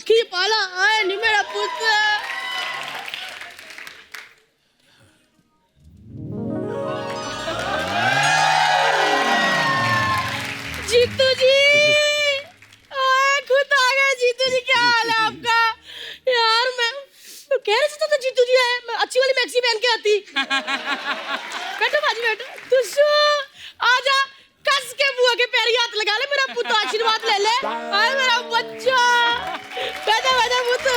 की पाला आए नहीं मेरा पुत्र। जीतू जी खुद आ गए। जीतू जी क्या हाल है आपका? यार मैं कह रही थी तो जीतू जी आए, मैं अच्छी वाली मैक्सी पहन के आती। बैठो बाजी बैठो। तुझो आजा कस के बुआ के पैर हाथ लगा ले, मेरा पुत्र आशीर्वाद ले ले। आए मेरा बच्चा बैठा बैठा पुत्र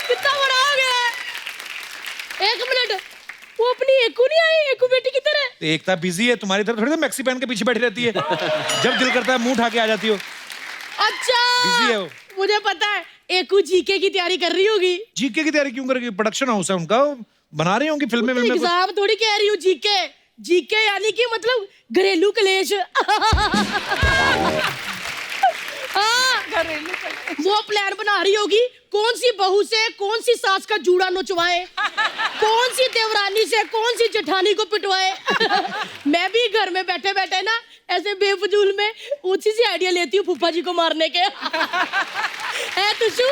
कितना बड़ा हो गया। एक मिनट वो अपनी एकू नहीं आई? एकू बेटी किधर है? एकता बिजी है, तुम्हारी तरह थोड़ी ना मैक्सी पहन के पीछे बैठी रहती है। जब दिल करता है मुंह उठा के आ जाती हो। अच्छा बिजी है वो। मुझे पता है एकू जीके की तैयारी कर रही होगी। जीके की तैयारी क्यों करेगी? प्रोडक्शन हाउस है उनका, बना रही होंगी फिल्में में। एग्जाम थोड़ी कह रही हूँ। जीके जीके यानी कि मतलब घरेलू कलेश। हाँ वो प्लान बना रही होगी कौन सी बहू से कौन सी सास का जूड़ा नोचवाए, कौन सी देवरानी से कौन सी जेठानी को पिटवाए। मैं भी घर में बैठे बैठे ना ऐसे बेफजूल में ऊंची सी आइडिया लेती हूँ फूफा जी को मारने के। है तुषु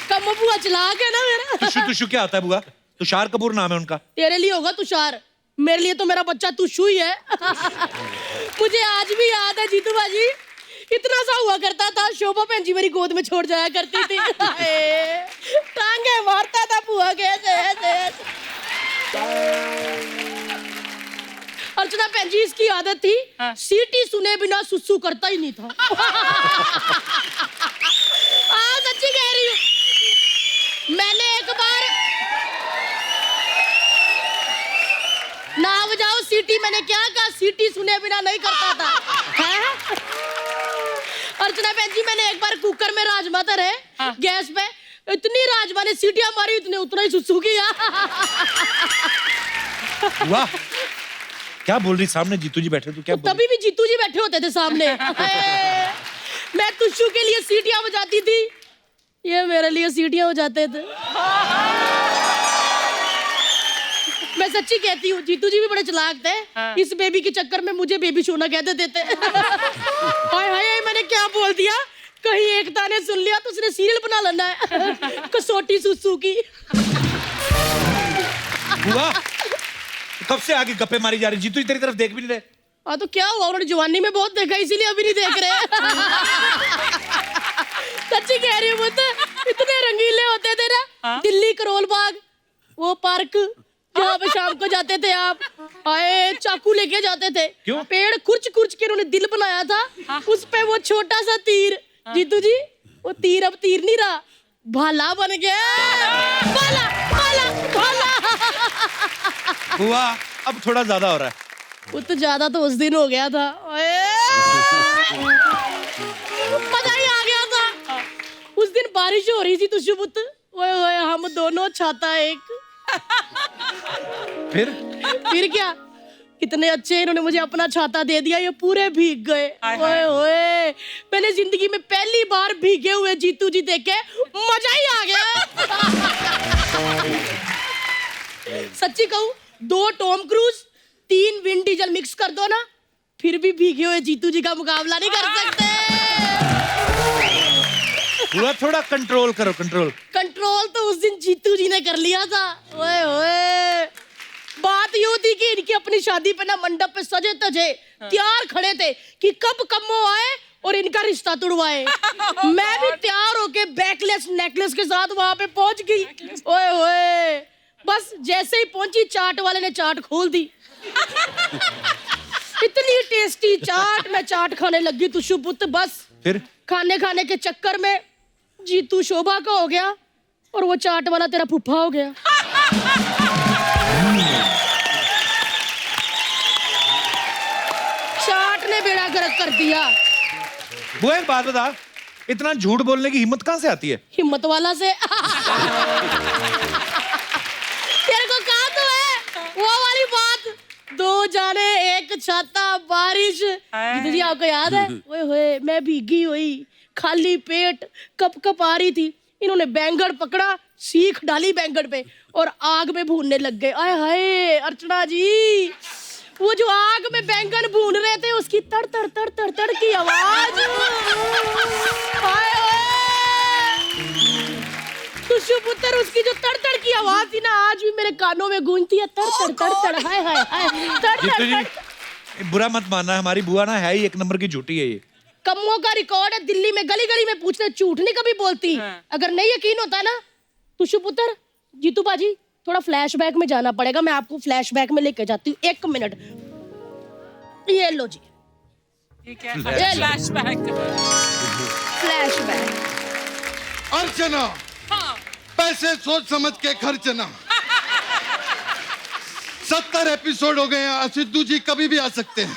कम बुआ चला के ना मेरा। तुषु तुषु क्या आता है बुआ? तुषार कपूर नाम है उनका। तेरे लिए होगा तुषार, मेरे लिए तो मेरा बच्चा तुषु ही है। मुझे आज भी याद है जीतू बाजी, इतना सा हुआ करता था, शोभा बहन जी मेरी गोद में छोड़ जाया करती थी। टांगे मारता था बुआ के ऐसे। अर्चना बहन जी इसकी आदत थी, सीटी सुने बिना सुसु करता ही नहीं था। सच्ची कह रही हूँ। मैंने एक बार ना बजाओ सीटी, मैंने क्या कहा? सीटी सुने बिना नहीं करता था। है? अर्चना बहन जी मैंने एक बार कुकर में राजमा धरे गैस पे, इतनी राजमा ने सीटियां मारी इतने उतना ही सुसु किया। वाह क्या बोल रही? सामने जीतू जी बैठे तो क्या बोल तभी भी जीतू जी बैठे होते थे सामने। मैं तुषु के लिए सीटियां बजाती थी, ये मेरे लिए सीटियां बजाते थे। मैं सच्ची कहती हूँ जीतू जी भी बड़े चालाक थे। इस बेबी के चक्कर में मुझे बेबी सोना कहते देते। हाय हाय मैंने क्या बोल दिया? कहीं एकता ने सुन लिया तो उसने सीरियल बना लेना है। कसौटी सुसु की। बुआ कब से आगे गप्पे मारी जा रही? जीतू जी तेरी तरफ देख भी नहीं रहे। हाँ तो क्या हुआ, उन्होंने जवानी में बहुत देखा इसीलिए अभी नहीं देख रहे। सच्ची कह रही हूँ, इतने रंगीले होते थे ना। दिल्ली करोल बाग वो पार्क जहाँ पे शाम को जाते थे आप, आए चाकू लेके जाते थे। क्यों? पेड़ कुर्च कुर्च के उन्होंने दिल बनाया था, उस पे वो छोटा सा तीर। जीतू जी वो तीर अब तीर नहीं रहा, भाला बन गया। भाला भाला भाला। बुआ अब थोड़ा ज्यादा हो रहा है। वो तो ज्यादा तो उस दिन हो गया था। मजा ही आ गया था। उस दिन बारिश हो रही थी तुषु पुत्र, ओए ओए हम दोनों छाता एक। फिर क्या कितने अच्छे इन्होंने मुझे अपना छाता दे दिया, ये पूरे भीग गए। ओए ओए मैंने जिंदगी में पहली बार भीगे हुए जीतू जी देखे, मजा ही आ गया। सच्ची कहूं 2 Tom cruise 3 Vin Diesel mix कर दो ना, फिर भी भीगे हुए जीतू जी का मुकाबला नहीं कर सकते। बुआ थोड़ा कंट्रोल करो। कंट्रोल तो उस दिन जीतू जी ने कर लिया था। ओए ओए बात यूं थी कि इनकी अपनी शादी पे ना मंडप पे सजे तजे तैयार खड़े थे कि कब कम्मो आए और इनका रिश्ता तुड़वाए। मैं भी तैयार होके बैकलेस नेकलेस के साथ वहां पे पहुंच गई। ओए ओए बस जैसे ही पहुंची चाट वाले ने चाट खोल दी। इतनी टेस्टी चाट, मैं चाट खाने लगी तुषु पुत्र। बस फिर खाने खाने के चक्कर में जीतू शोभा का हो गया और वो चाट वाला तेरा फुफा हो गया। चाट ने बेड़ा गर्क कर दिया। बुआ एक बात बता, इतना झूठ बोलने की हिम्मत कहाँ से आती है? हिम्मत वाला से। तेरे को कहा तो है वो वाली बात, 2 जाने एक छाता बारिश। जीतू जी आपको याद है? ओए होए मैं भीगी हुई खाली पेट कप कप आ रही थी, इन्होंने बैंगन पकड़ा, सीख डाली बैंगन पे और आग में भूनने लग गए। आय हाय अर्चना जी वो जो आग में बैंगन भून रहे थे उसकी तड़ तड़ की आवाज। हाय हाय उसकी जो तड़ तड़ की आवाज थी ना आज भी मेरे कानों में गूंजती है, तड़ तड़ तड़ तड़, हाय हाय हाय, तड़ जीतू तड़ जी तड़। बुरा मत मानना, हमारी बुआ ना है ही एक नंबर की झूठी है ये। कम्मों का रिकॉर्ड है, दिल्ली में गली गली में पूछते, झूठ नहीं कभी बोलती। अगर नहीं यकीन होता ना तो शुपुत्र, जीतू बाजी थोड़ा फ्लैशबैक में जाना पड़ेगा, मैं आपको फ्लैशबैक में लेके जाती हूँ। 1 मिनट, ये लो जी, ठीक है, फ्लैशबैक। फ्लैशबैक। अर्चना, हाँ, पैसे सोच समझ के खर्चना। 70 एपिसोड हो गए हैं, सिद्धू जी कभी भी आ सकते हैं।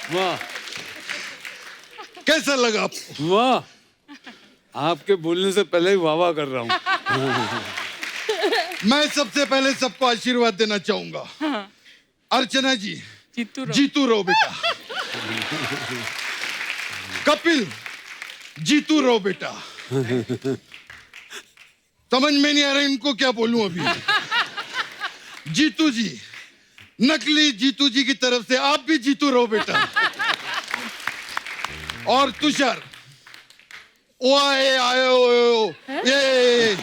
वाह कैसा लगा आपको? वाह, आपके बोलने से पहले ही वाह वाह कर रहा हूँ। मैं सबसे पहले सबको आशीर्वाद देना चाहूंगा। अर्चना जी, जीतू रहो बेटा। कपिल, जीतू रहो बेटा। समझ में नहीं आ रहा इनको क्या बोलूं अभी। जीतू जी, नकली जीतू जी की तरफ से आप भी जीतू रहो बेटा। और तुषार, ओ आए आए ओ ये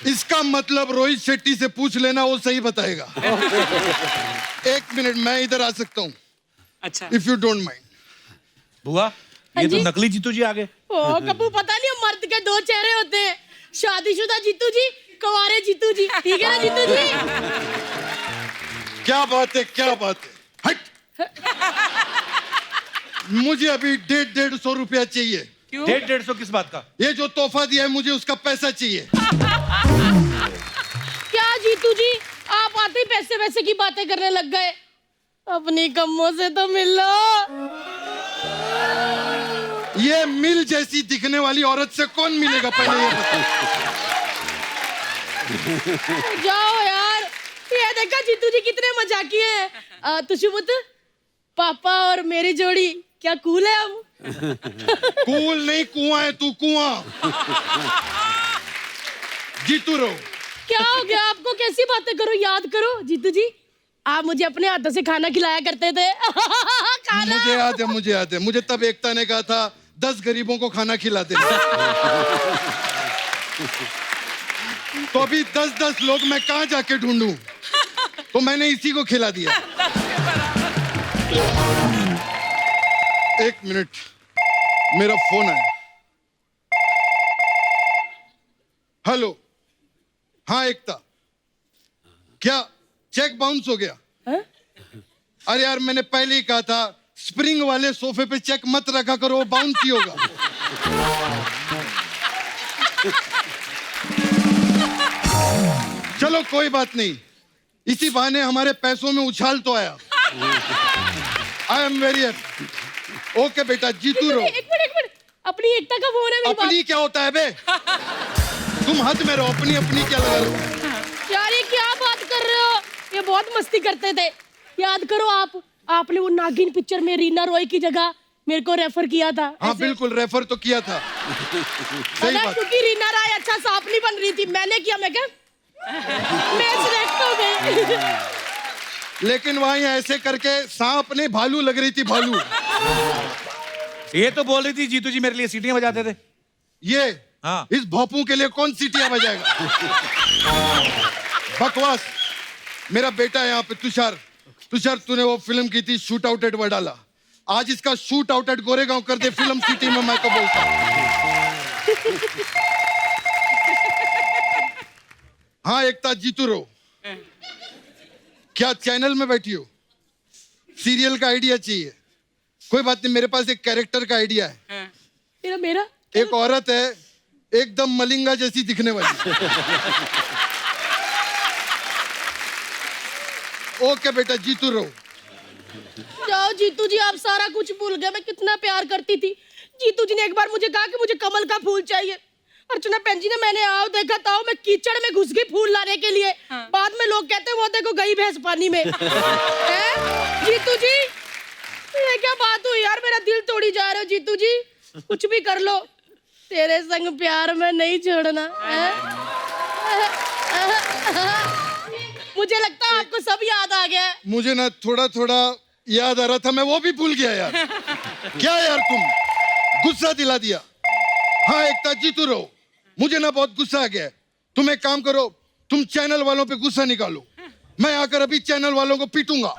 इसका मतलब रोहित शेट्टी से पूछ लेना, वो सही बताएगा। 1 मिनट, मैं इधर आ सकता हूँ? अच्छा, इफ यू डोंट माइंड। बुआ हाँ ये तो जी? नकली जीतू जी आ गए। ओ कपूर, पता नहीं मर्द के 2 चेहरे होते हैं, शादीशुदा जीतू जी, कुंवारे जीतू जी, ठीक है ना जीतू जी? क्या बात है, क्या बात है। हट। मुझे अभी 150 रुपया चाहिए। क्यों? 150 किस बात का? ये जो तोहफा दिया है मुझे उसका पैसा चाहिए। क्या जीतू जी, आप आते ही पैसे वैसे की बातें करने लग गए? अपनी कम्मों से तो मिल लो। ये मिल जैसी दिखने वाली औरत से कौन मिलेगा पहले ये बताओ। जाओ यार, ये देखा जीतू जी कितने मजाकी हैं। तुशुबुत, पापा और मेरी जोड़ी क्या कूल है अब? कूल नहीं, कुआं है तू, कुआं। जीतू रहो। क्या हो गया आपको? कैसी बातें करो, याद करो जीतू जी, आप मुझे अपने हाथों से खाना खिलाया करते थे। खाना। मुझे याद है, मुझे याद है। मुझे तब एकता ने कहा था 10 गरीबों को खाना खिलाते। तो अभी 10-10 लोग मैं कहां जाके ढूंढूं? तो मैंने इसी को खिला दिया। 1 मिनट, मेरा फोन है। हेलो, हाँ एकता, क्या चेक बाउंस हो गया? हाँ? अरे यार, मैंने पहले ही कहा था स्प्रिंग वाले सोफे पे चेक मत रखा करो, वो बाउंस ही होगा। चलो कोई बात नहीं, इसी बहाने हमारे पैसों में उछाल तो आया। I am very happy. Okay बेटा, जीतू रहो। एक मिनट, अपनी एकता का फोन है मेरी अपनी क्या होता है बे? तुम हद में रहो, अपनी अपनी क्या लगा रहे हो? यार ये क्या बात कर रहे हो? ये बहुत मस्ती करते थे, याद करो आपने वो नागिन पिक्चर में रीना रॉय की जगह मेरे को रेफर किया था। हाँ ऐसे। बिल्कुल, रेफर तो किया था। सही पता, बात। क्योंकि रीना रॉय अच्छा सांप नहीं बन रही थी, मैंने किया, मैं क्या मैं सिलेक्ट हो गई। लेकिन वहां ऐसे करके सांप नहीं भालू लग रही थी, भालू। ये तो बोल रही थी जीतू जी मेरे लिए सीटियां बजाते थे। ये हाँ। इस भोपू के लिए कौन सीटियां बजाएगा? बकवास। मेरा बेटा है यहाँ पे, तुषार। तुषार, तूने वो फिल्म की थी शूट आउट एट वडाला, आज इसका शूट आउट एट गोरेगांव कर दे फिल्म सिटी में, मैं तो बोलता हूं। हाँ एकता, जीतू रहो। क्या चैनल में बैठी हो? सीरियल का आइडिया चाहिए? कोई बात नहीं, मेरे पास एक कैरेक्टर का आइडिया है। मेरा एक औरत है एकदम मलिंगा जैसी दिखने वाली। ओके बेटा, जीतू रहो। जाओ जीतू जी, आप सारा कुछ भूल गए, मैं कितना प्यार करती थी। जीतू जी ने एक बार मुझे कहा कि मुझे कमल का फूल चाहिए। अर्चना बहन जी ने, मैंने आओ देखा ताओ, मैं कीचड़ में घुस गई फूल लाने के लिए। बाद में लोग कहते हैं वो देखो गई भैंस पानी में। जीतू जी, ये क्या बात हुई यार, मेरा दिल तोड़ी जा रहे हो जीतू जी। कुछ भी कर लो, तेरे संग प्यार में नहीं छोड़ना। मुझे लगता है आपको सब याद आ गया है। मुझे ना थोड़ा थोड़ा याद आ रहा था, मैं वो भी भूल गया यार। क्या यार तुम गुस्सा दिला दिया। हाँ एकता जीतू रहो, मुझे ना बहुत गुस्सा आ गया है। तुम एक काम करो, तुम चैनल वालों पे गुस्सा निकालो, मैं आकर अभी चैनल वालों को पीटूंगा।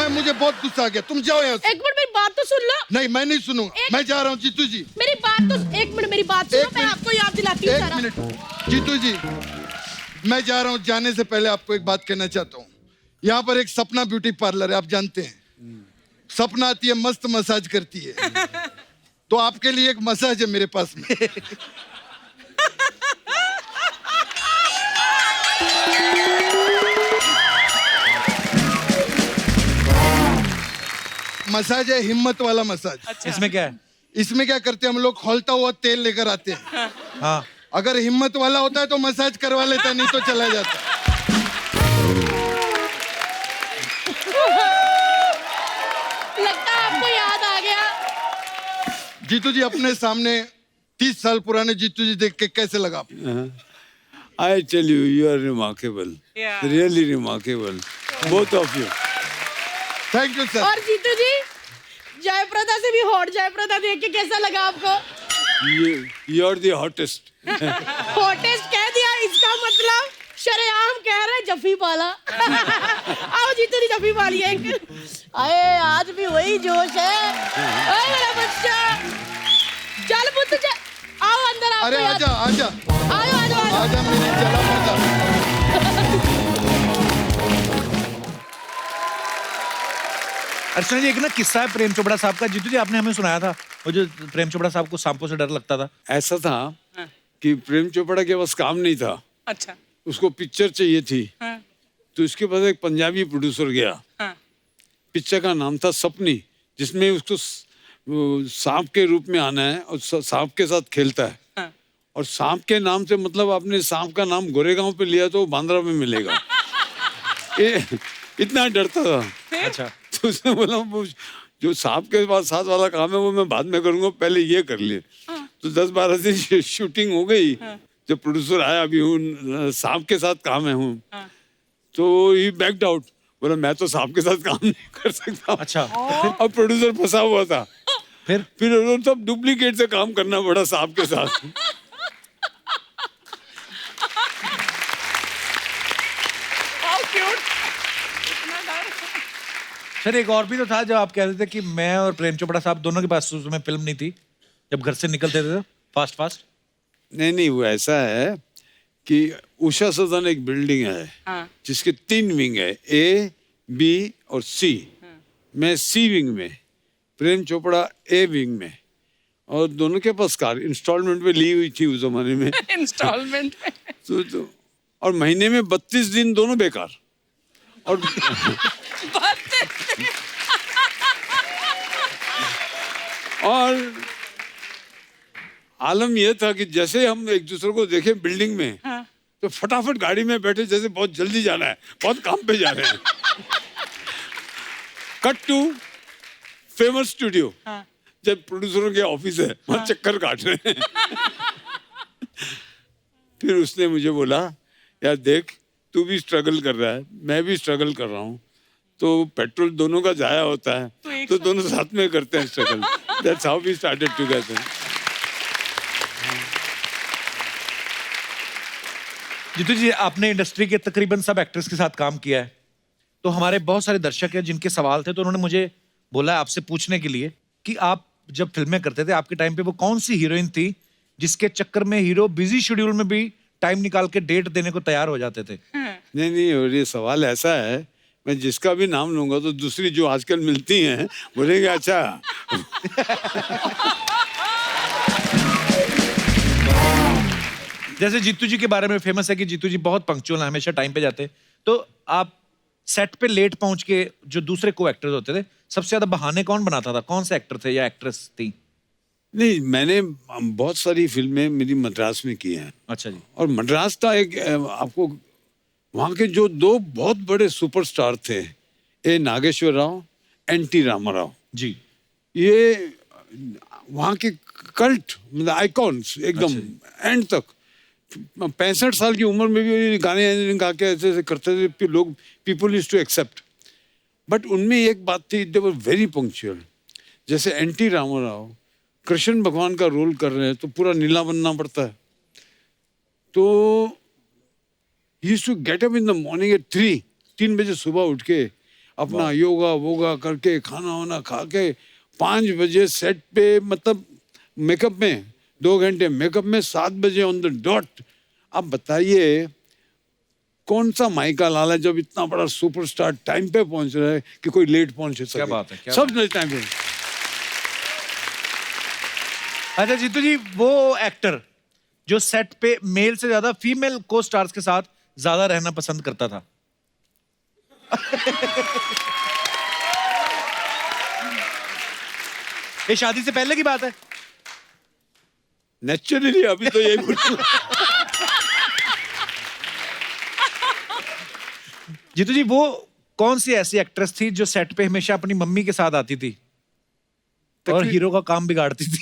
मुझे बहुत गुस्सा आ गया, तुम जाओ यहाँ से। एक मिनट मेरी बात तो सुन लो। नहीं मैं नहीं सुनूंगा, मैं जा रहा हूँ जीतू जी। मेरी बात तो एक मिनट मेरी बात सुनो, मैं आपको याद दिलाती हूँ एक सारा। मिनट जीतू जी, मैं जा रहा हूँ। जाने से पहले आपको एक बात कहना चाहता हूँ। यहाँ पर एक सपना ब्यूटी पार्लर है, आप जानते हैं। सपना आती है, मस्त मसाज करती है। तो आपके लिए एक मसाज है मेरे पास में। मसाज है, हिम्मत वाला मसाज। इसमें क्या है? इसमें क्या करते हैं हम लोग, खौलता हुआ तेल लेकर आते हैं। हाँ, अगर हिम्मत वाला होता है तो मसाज करवा लेता, नहीं तो चला जाता। लगता है आपको याद आ गया। जीतू जी अपने सामने 30 साल पुराने जीतू जी देख के कैसे लगा? I tell you, you are remarkable. Yeah. Really remarkable. Both of you. Thank you sir. और जीतू जी, जयप्रदा से भी हॉट जयप्रदा देख के कैसा लगा आपको? You are the hottest. Hottest कह दिया, इसका मतलब शरेआम कह रहे जफी पाला। आओ जीतू जी जफी पालिए। अरे आज भी वही जोश है। ओए मेरा बच्चा, चल पुत्र चल, आओ अंदर। आपको अरे याद- आजा आजा आओ आओ आओ। आजा मेरी जला मजा। अर्चना जी, एक ना किस्सा है प्रेम चोपड़ा साहब का। जीतू जी आपने हमें सुनाया था, वो जो प्रेम चोपड़ा साहब को सांपों से डर लगता था। ऐसा था कि प्रेम चोपड़ा के पास काम नहीं था, अच्छा। उसको पिक्चर चाहिए थी। हाँ, तो इसके पास एक पंजाबी प्रोड्यूसर गया। हाँ, पिक्चर का नाम था सपनी, जिसमें उसको वो सांप के रूप में आना है और सांप के साथ खेलता है। हाँ। और सांप के नाम से मतलब आपने सांप का नाम गोरेगांव पे लिया तो वो बांद्रा में मिलेगा। इतना डरता था। अच्छा, तो उसने बोला वो जो सांप के पास साथ वाला काम है वो मैं बाद में करूंगा, पहले ये कर लिए। तो 10-12 दिन शूटिंग हो गई। जब प्रोड्यूसर आया, अभी हूँ सांप के साथ काम है हूँ, तो ही बैक्ड आउट, बोला मैं तो सांप के साथ काम नहीं कर सकता। अच्छा। अब प्रोड्यूसर फंसा हुआ था। फिर उन्होंने सब डुप्लीकेट से काम करना पड़ा सांप के साथ। How cute. इतना डर। सर एक और भी तो था जो आप कह रहे थे कि मैं और प्रेम चोपड़ा साहब दोनों के पास उस समय फिल्म नहीं थी, जब घर से निकलते थे फास्ट फास्ट। नहीं, वो ऐसा है कि उषा सदन एक बिल्डिंग है हाँ। जिसके 3 विंग है, A, B और C। मैं C विंग में, प्रेम चोपड़ा A विंग में, और दोनों के पास कार इंस्टॉलमेंट पे ली हुई थी उस जमाने में। इंस्टॉलमेंट में। तो और महीने में 32 दिन दोनों बेकार। और और आलम यह था कि जैसे हम एक दूसरे को देखे बिल्डिंग में, तो फटाफट गाड़ी में बैठे जैसे बहुत जल्दी जाना है, बहुत काम पे जा रहे हैं। कट टू फेमस स्टूडियो, जब प्रोड्यूसरों के ऑफिस है, वहां चक्कर काट रहे हैं। फिर उसने मुझे बोला, यार देख तू भी स्ट्रगल कर रहा है, मैं भी स्ट्रगल कर रहा हूँ, तो पेट्रोल दोनों का जाया होता है, तो दोनों साथ में करते हैं struggle. That's how we started together. Jitu ji, आपने इंडस्ट्री के तकरीबन सब एक्टर्स के साथ काम किया है, तो हमारे बहुत सारे दर्शक हैं जिनके सवाल थे, तो उन्होंने मुझे बोला आपसे पूछने के लिए कि आप जब फिल्में करते थे, आपके टाइम पे वो कौन सी हीरोइन थी जिसके चक्कर में हीरो बिजी शेड्यूल में भी टाइम निकाल के डेट देने को तैयार हो जाते थे? नहीं, और ये सवाल ऐसा है, मैं जिसका भी नाम लूंगा तो दूसरी जो आजकल मिलती हैं बोलेंगे अच्छा। जैसे जीतू जी के बारे में फेमस है कि जीतू जी बहुत पंक्चुअल हैं, हमेशा टाइम पे जाते हैं। तो आप सेट पे लेट पहुंच के जो दूसरे को एक्टर्स होते थे, सबसे ज्यादा बहाने कौन बनाता था? कौन से एक्टर थे या एक्ट्रेस थी? नहीं, मैंने बहुत सारी फिल्में मेरी मद्रास में की हैं। अच्छा जी। और मद्रास का एक आपको वहाँ के जो 2 बहुत बड़े सुपरस्टार थे, ए नागेश्वर राव, एन.टी. रामाराव जी। ये वहाँ के कल्ट मतलब आइकॉन्स एकदम एंड तक। 65 साल की उम्र में भी गाने गा के ऐसे करते थे कि लोग people used to accept. But उनमें एक बात थी, दे वर वेरी पंक्चुअल। जैसे एनटी रामाराव कृष्ण भगवान का रोल कर रहे हैं तो पूरा नीला बनना पड़ता है, तो he used to get up in the morning at 3 बजे सुबह उठ के अपना योगा वोगा करके खाना वाना खा के 5 बजे सेट पे, मतलब मेकअप में 2 घंटे मेकअप में, 7 बजे ऑन द डॉट। आप बताइए कौन सा माइका लाल है जब इतना बड़ा सुपरस्टार टाइम पे पहुंच रहा है कि कोई लेट पहुंच सके। क्या बात है, क्या सब टाइम पे। अच्छा जीतू जी, वो एक्टर जो सेट पे मेल से ज्यादा फीमेल को स्टार्स के साथ ज्यादा रहना पसंद करता था। ये शादी से पहले की बात है? नेचुरली अभी तो यही बोलूंगा। जीतू जी, वो कौन सी ऐसी एक्ट्रेस थी जो सेट पे हमेशा अपनी मम्मी के साथ आती थी और हीरो का काम बिगाड़ती थी?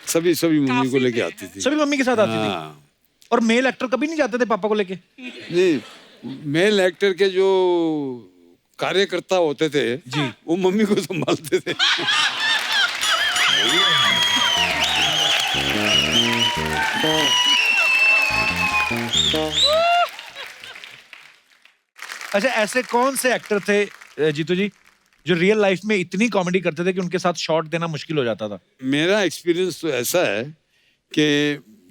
सभी मम्मी को लेके आती थी। सभी मम्मी के साथ आती थी। हाँ। और मेल एक्टर कभी नहीं जाते थे पापा को लेके? नहीं, मेल एक्टर के जो कार्यकर्ता होते थे जी, वो मम्मी को संभालते थे। अच्छा, ऐसे कौन से एक्टर थे जीतू जी जो रियल लाइफ में इतनी कॉमेडी करते थे कि उनके साथ शॉट देना मुश्किल हो जाता था? मेरा एक्सपीरियंस तो ऐसा है कि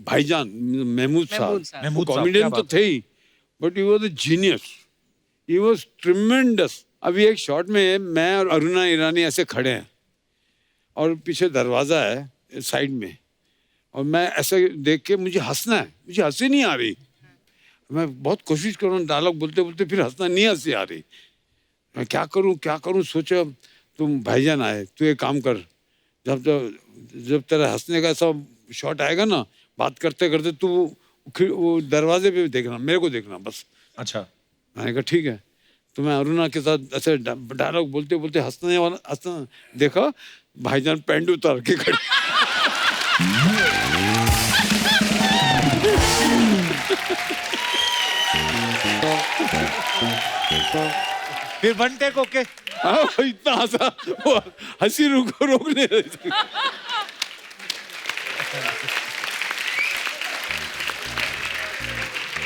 भाईजान महमूद साहब महमूद साहब, कॉमेडियन क्या तो बात थे ही, but he was a genius, he was tremendous. अभी एक शॉट में मैं और अरुणा ईरानी ऐसे खड़े हैं और पीछे दरवाजा है साइड में, और मैं ऐसे देख के मुझे हंसना है, मुझे हंसी नहीं आ रही। मैं बहुत कोशिश कर रहा हूँ डायलॉग बोलते बोलते, फिर हंसना नहीं हंसी आ रही। मैं क्या करूँ सोचा, तुम भाईजान आए, तू एक काम कर, जब तेरा हंसने का ऐसा शॉट आएगा ना, बात करते करते तू वो दरवाजे पे देखना, मेरे को देखना बस। अच्छा। मैंने कहा ठीक है। तो मैं अरुणा के साथ ऐसे डायलॉग बोलते बोलते हंसना देखा, भाईजान पैंट उतार के खड़े। फिर वन टेक ओके। हाँ, इतना हंसा, वो हंसी रोक नहीं रही थी।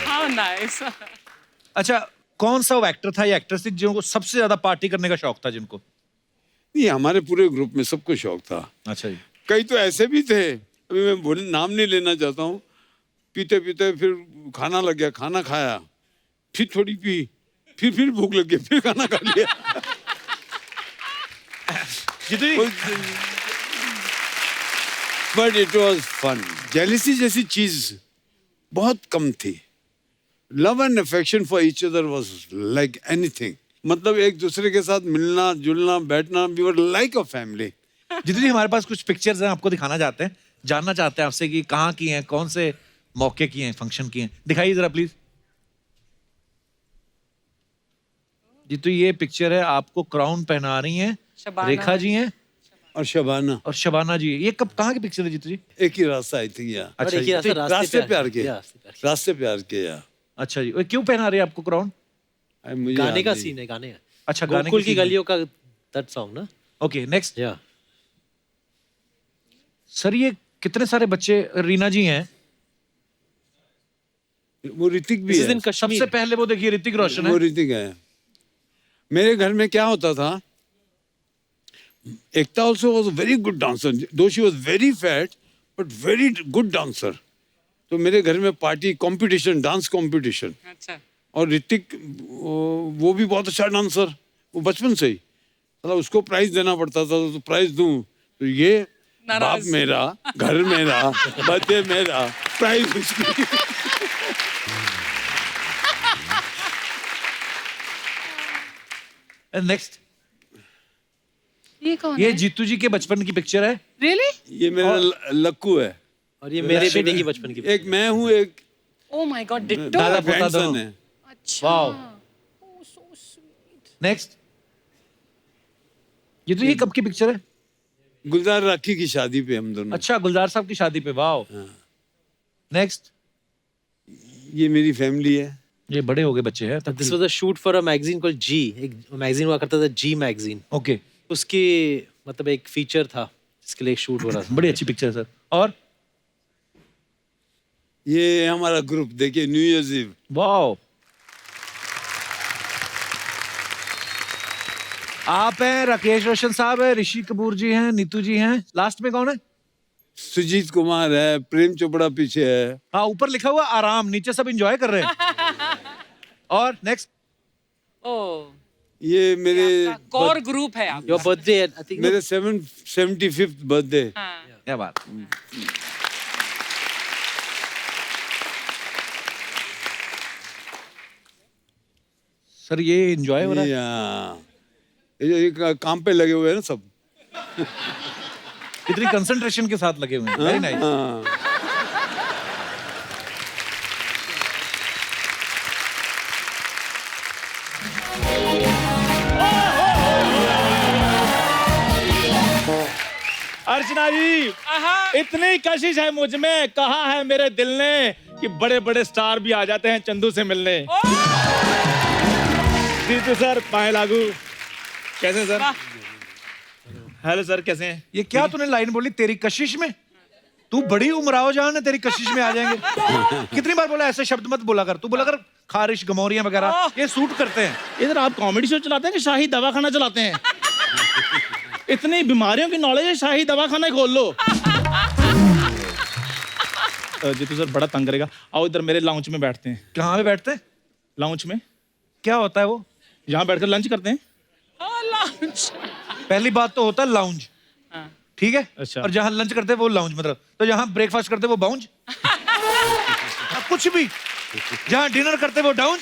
How nice. अच्छा, कौन सा वो एक्टर था या एक्ट्रेस थी जिनको सबसे ज्यादा पार्टी करने का शौक था? जिनको ये हमारे पूरे ग्रुप में सबको शौक था। अच्छा जी। कई तो ऐसे भी थे, अभी मैं नाम नहीं लेना चाहता हूँ, पीते पीते फिर खाना लग गया, खाना खाया, फिर थोड़ी पी, फिर भूख लग गई, फिर खाना खा लिया। But it was fun. Jealousy जैसी चीज बहुत कम थी। Love and affection for each other was like anything. मतलब एक दूसरे के साथ मिलना जुलना बैठना, we were like a family. Jitu ji, हमारे पास कुछ पिक्चर्स हैं, आपको दिखाना चाहते हैं, जानना चाहते हैं आपसे कि कहाँ की हैं, कौन से मौके की हैं, फंक्शन की हैं। दिखाइए जरा प्लीज। जीतू, ये पिक्चर है, आपको क्राउन पहना रही हैं शबाना रेखा जी हैं और शबाना और शबाना जी। ये कब कहाँ की पिक्चर है जीतू जी? एक ही रास्ता आई थी यहाँ। अच्छा और एक ही जी। रास्ता रास्ते प्यार के, रास्ते प्यार के। यहाँ। अच्छा जी, क्यों पहना रही है आपको क्राउन? मुझे गाने याद का नहीं। सीन है, गाने का। अच्छा, गाने गोकुल की scene है। गलियों का दैट सॉन्ग ना। Okay, next. या सर, ये कितने सारे बच्चे, रीना जी हैं, वो ऋतिक भी दिस इज है। इन कश्मीर। सबसे पहले वो देखिए ऋतिक रोशन वो है। ऋतिक है। मेरे घर में क्या होता था, Ekta also was very good dancer, though she was very fat but very good dancer. तो मेरे घर में पार्टी कंपटीशन, डांस कंपटीशन। अच्छा. और ऋतिक वो भी बहुत अच्छा डांसर, वो बचपन से ही, मतलब उसको प्राइज देना पड़ता था, तो प्राइज दूं तो ये बाप नाराज. मेरा, घर मेरा, बच्चे मेरा, प्राइज उसकी। नेक्स्ट। ये कौन ये है? जीतू जी के बचपन की पिक्चर है। Really? ये मेरा लक्कू है। और ये मेरे बेटे की बचपन की। एक मैं हूँ, एक Oh my God, ditto. दादा पोता ग्रैंडसन दोनों। है। अच्छा. Wow. Oh, so sweet. Next. Jitu ji कब की पिक्चर है? गुलजार राखी की शादी पे हम दोनों। अच्छा, गुलजार साहब की शादी पे। वाओ। नेक्स्ट। ये मेरी फैमिली है। ये बड़े हो गए बच्चे हैं तब। This was a shoot for a magazine called G. एक magazine हुआ करता था G magazine. ओके, उसकी मतलब एक फीचर था जिसके लिए एक शूट हो रहा था. बड़ी अच्छी पिक्चर है सर। और ये हमारा ग्रुप देखिए, न्यू ईयर्स ईव। वाओ, आप हैं, राकेश रोशन साहब है, ऋषि कपूर जी हैं, नीतू जी हैं, लास्ट में कौन है? सुजीत कुमार है, प्रेम चोपड़ा पीछे है। हाँ, ऊपर लिखा हुआ आराम, नीचे सब एंजॉय कर रहे हैं। और नेक्स्ट, Oh. ये मेरे कोर ग्रुप है आप. Your birthday, I think. मेरे 75th बर्थडे। हाँ. क्या बात। सर ये एंजॉय हो रहा है, ये काम पे लगे हुए हैं ना सब। इतनी कंसंट्रेशन के साथ लगे हुए हैं, वेरी नाइस। हाँ। अर्चना जी, इतनी कशिश है मुझ में, कहा है मेरे दिल ने कि बड़े बड़े स्टार भी आ जाते हैं चंदू से मिलने। जीतू सर, पाए लागू, कैसे सर? हेलो सर, कैसे हैं? ये क्या तूने लाइन बोली, तेरी कशिश में? तू बड़ी उमराव जान है, तेरी कशिश में आ जाएंगे। कितनी बार बोला ऐसे शब्द मत बोला कर, तू बोला कर खारिश गमौरियां वगैरह, ये सूट करते हैं। इधर आप कॉमेडी शो चलाते हैं कि शाही दवाखाना चलाते हैं? इतनी बीमारियों की नॉलेज है, शाही दवाखाना ही खोल लो। जीतू सर बड़ा तंग करेगा, आओ इधर मेरे लाउंज में बैठते हैं। कहाँ पे बैठते हैं? लाउंज में। क्या होता है वो? यहाँ बैठकर लंच करते हैं। लंच. पहली बात तो होता है लाउंज, ठीक है? अच्छा। और जहाँ लंच करते हैं वो लाउंज, मतलब तो जहाँ ब्रेकफास्ट करते हैं वो बाउंज। कुछ भी, जहाँ डिनर करते हैं वो डाउंज।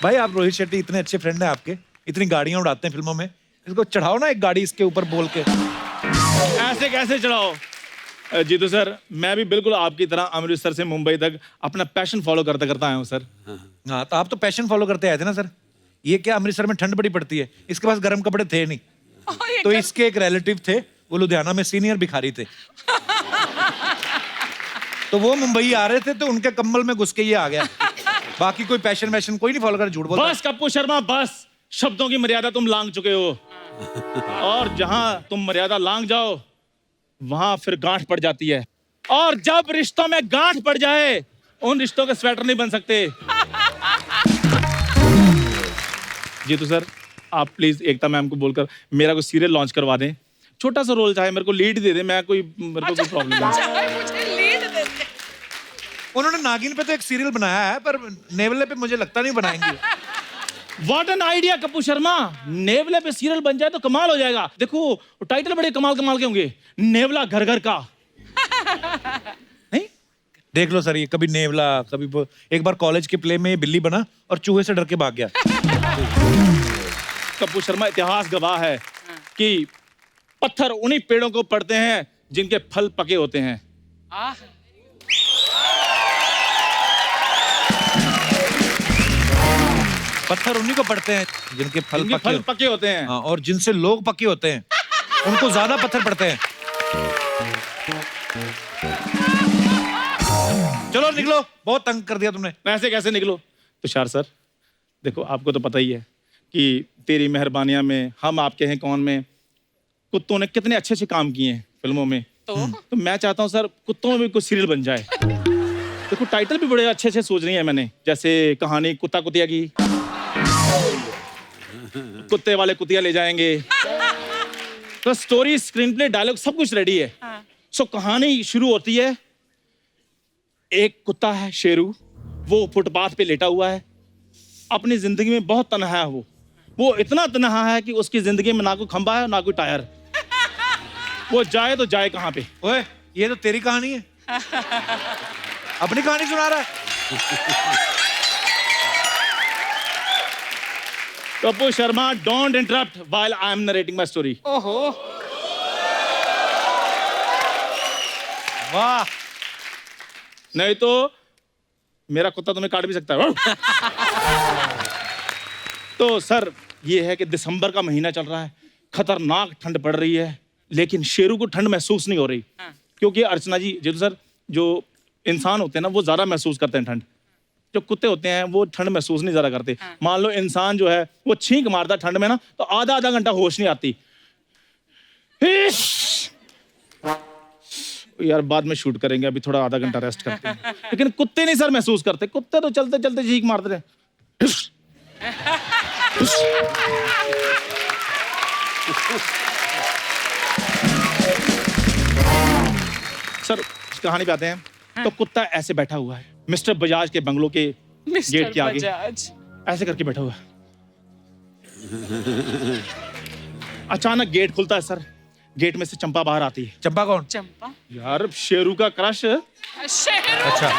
भाई आप रोहित शेट्टी इतने अच्छे फ्रेंड हैं आपके, इतनी गाड़ियां उड़ाते हैं फिल्मों में, इसको चढ़ाओ ना एक गाड़ी इसके ऊपर बोल के। ऐसे कैसे चढ़ाओ? जीतू सर, मैं भी बिल्कुल आपकी तरह अमृतसर से मुंबई तक अपना पैशन फॉलो करते करता आया हूँ सर। हाँ, तो आप तो पैशन फॉलो करते आए थे ना सर। ये क्या, अमृतसर में ठंड बड़ी पड़ती है, इसके पास गर्म कपड़े थे नहीं, तो इसके एक रिलेटिव थे, वो लुधियाना में सीनियर भिखारी थे, तो वो मुंबई आ रहे थे, तो उनके कम्बल में घुस के ये आ गया। बाकी कोई पैशन वैशन कोई नहीं फॉलो कर, झूठ बोलता। बस कप्पू शर्मा, बस शब्दों की मर्यादा तुम लांग चुके हो, और जहां तुम मर्यादा लांग जाओ वहां फिर गांठ पड़ जाती है, और जब रिश्तों में गांठ पड़ जाए उन रिश्तों के स्वेटर नहीं बन सकते। जीतू सर, आप प्लीज एकता मैम को बोलकर मेरा कोई सीरियल लॉन्च करवा दें, छोटा सा रोल चाहे, मेरे को लीड दे दे, मेरे को कोई प्रॉब्लम नहीं। मुझे लीड दे दे. उन्होंने नागिन पे तो एक सीरियल बनाया है, पर नेवले पे मुझे लगता नहीं बनाएंगे। What an idea Kappu Sharma, नेवले पे सीरियल बन जाए तो कमाल हो जाएगा। देखो टाइटल बड़े कमाल कमाल के होंगे, नेवला घर घर का। नहीं देख लो सर, ये कभी नेवला, कभी एक बार कॉलेज के प्ले में बिल्ली बना और चूहे से डर के भाग गया। कप्पू शर्मा, इतिहास गवाह है कि पत्थर उन्हीं पेड़ों को पड़ते हैं जिनके फल पके होते हैं। आह. पत्थर उन्हीं को पड़ते हैं जिनके फल पके होते हैं। हाँ, और जिनसे लोग पके होते हैं उनको ज्यादा पत्थर पड़ते हैं। चलो निकलो, बहुत तंग कर दिया तुमने। ऐसे कैसे निकलो? तुषार सर, देखो आपको तो पता ही है कि तेरी मेहरबानियां में, हम आपके हैं कौन में, कुत्तों ने कितने अच्छे अच्छे काम किए हैं फिल्मों में। तो मैं चाहता हूँ सर, कुत्तों में भी कुछ सीरियल बन जाए। देखो टाइटल भी बड़े अच्छे अच्छे सोच रही है मैंने, जैसे कहानी कुत्ता कुतिया की, कुत्ते वाले कुतिया ले जाएंगे, तो स्टोरी, स्क्रीन प्ले, डायलॉग सब कुछ रेडी है। सो कहानी शुरू होती है, एक कुत्ता है शेरू, वो फुटपाथ पे लेटा हुआ है, अपनी जिंदगी में बहुत तन्हा है। वो इतना तन्हा है कि उसकी जिंदगी में ना कोई खंबा है ना कोई टायर। वो जाए तो जाए कहाँ पे? ओए, ये तो तेरी कहानी है, अपनी कहानी सुना रहा है। Kappu Sharma, don't interrupt while I am narrating my story. ओहो. वाह, नहीं तो मेरा कुत्ता तुम्हें काट भी सकता है। तो सर, ये है कि दिसंबर का महीना चल रहा है, खतरनाक ठंड पड़ रही है, लेकिन शेरू को ठंड महसूस नहीं हो रही, क्योंकि अर्चना जी, जीतू सर, जो इंसान होते हैं ना वो ज्यादा महसूस करते हैं ठंड। जो कुत्ते होते हैं वो ठंड महसूस नहीं ज्यादा करते। मान लो इंसान जो है वो छींक मारता ठंड में ना, तो आधा आधा घंटा होश नहीं आती। यार बाद में शूट करेंगे, अभी थोड़ा आधा घंटा रेस्ट करते हैं। लेकिन कुत्ते नहीं सर महसूस करते, कुत्ते तो चलते चलते छींक मारते रहे। सर कहानी पे आते हैं। तो कुत्ता ऐसे बैठा हुआ है मिस्टर बजाज के बंगलो के गेट के आगे, बजाज। ऐसे करके बैठा हुआ है। अचानक गेट खुलता है सर, गेट में से चंपा बाहर आती है। चंपा कौन? चंपा। यार शेरू का क्रश। शेरू। अच्छा,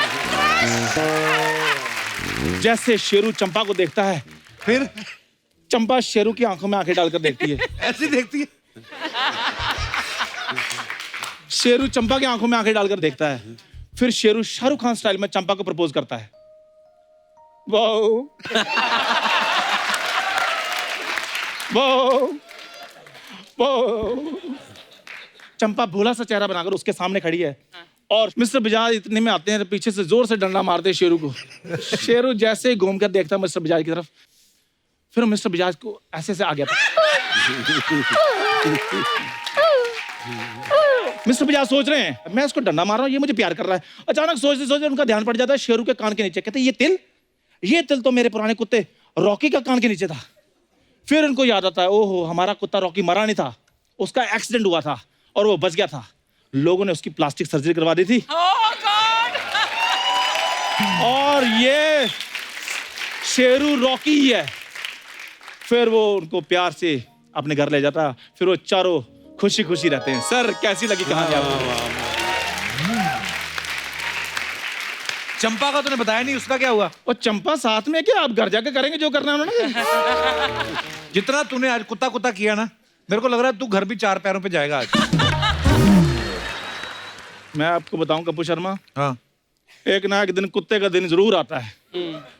जैसे शेरू चंपा को देखता है, फिर चंपा शेरू की आंखों में आंखें डालकर देखती है। ऐसी देखती है। शेरू चंपा की आंखों में आंखें डालकर देखता है। फिर शेरू शाहरुख खान स्टाइल में चंपा को प्रपोज करता है। Wow wow wow. चंपा भोला सा चेहरा बनाकर उसके सामने खड़ी है और मिस्टर बजाज इतने में आते हैं तो पीछे से जोर से डंडा मारते हैं शेरू को। शेरू जैसे ही घूम कर देखता है मिस्टर बजाज की तरफ, फिर मिस्टर बजाज को ऐसे से आ गया था। मिस्टर बजाज सोच रहे हैं मैं इसको डंडा मार रहा हूँ, ये मुझे प्यार कर रहा है। अचानक सोचते सोचते उनका ध्यान पड़ जाता है शेरू के कान के नीचे। कहते ये तिल तो मेरे पुराने कुत्ते रॉकी का कान के नीचे था। फिर उनको याद आता है ओहो हमारा कुत्ता रॉकी मरा नहीं था, उसका एक्सीडेंट हुआ था और वो बच गया था। लोगों ने उसकी प्लास्टिक सर्जरी करवा दी थी Oh God! और ये शेरू रॉकी ही है। फिर वो उनको प्यार से अपने घर ले जाता, फिर वो चारों खुशी खुशी रहते हैं। सर कैसी लगी कहानी आपको? चंपा का तूने बताया नहीं, उसका क्या हुआ? और चंपा साथ में क्या, आप घर जाके करेंगे जो करना है उन्होंने। जितना तूने आज कुत्ता कुत्ता किया ना, मेरे को लग रहा है तू घर भी 4 पैरों पे जाएगा आज। मैं आपको बताऊं कपूर शर्मा, हाँ, एक ना एक दिन कुत्ते का दिन जरूर आता है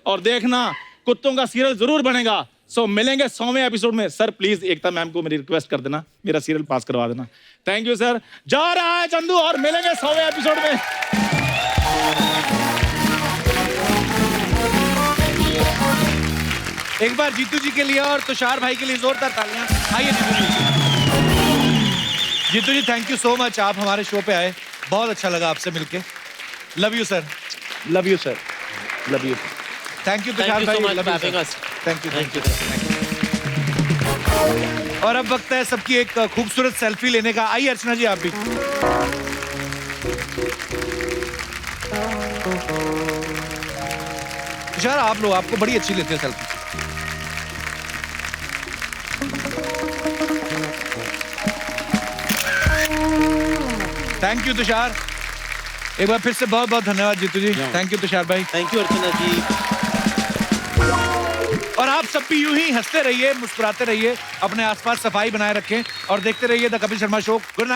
और देखना कुत्तों का सीरियल जरूर बनेगा। सो मिलेंगे 100वें एपिसोड में। सर प्लीज एकता मैम को मेरी रिक्वेस्ट कर देना, मेरा सीरियल पास करवा देना। Thank you sir. जा रहा है चंदू और मिलेंगे 100वें एपिसोड में। एक बार जीतू जी के लिए और तुषार भाई के लिए जोरदार तालियां। आइए जीतू जी। जीतू जी थैंक यू सो मच, आप हमारे शो पे आए, बहुत अच्छा लगा आपसे मिलके। Love you sir. Love you sir, love you. Thank you Thank Tushar you भाई, so much love for you, having sir. us. Thank you, Thank you. और अब वक्त है सबकी एक खूबसूरत सेल्फी लेने का। आइए अर्चना जी आप भी। तुषार आप लोग, आपको बड़ी अच्छी लेते हैं सेल्फी। थैंक यू तुषार, एक बार फिर से बहुत बहुत धन्यवाद जीतू जी। थैंक यू तुषार भाई। थैंक यू अर्चना जी। और आप सब भी यूं ही हंसते रहिए, मुस्कुराते रहिए, अपने आसपास सफाई बनाए रखें और देखते रहिए the Kapil Sharma show. Good night.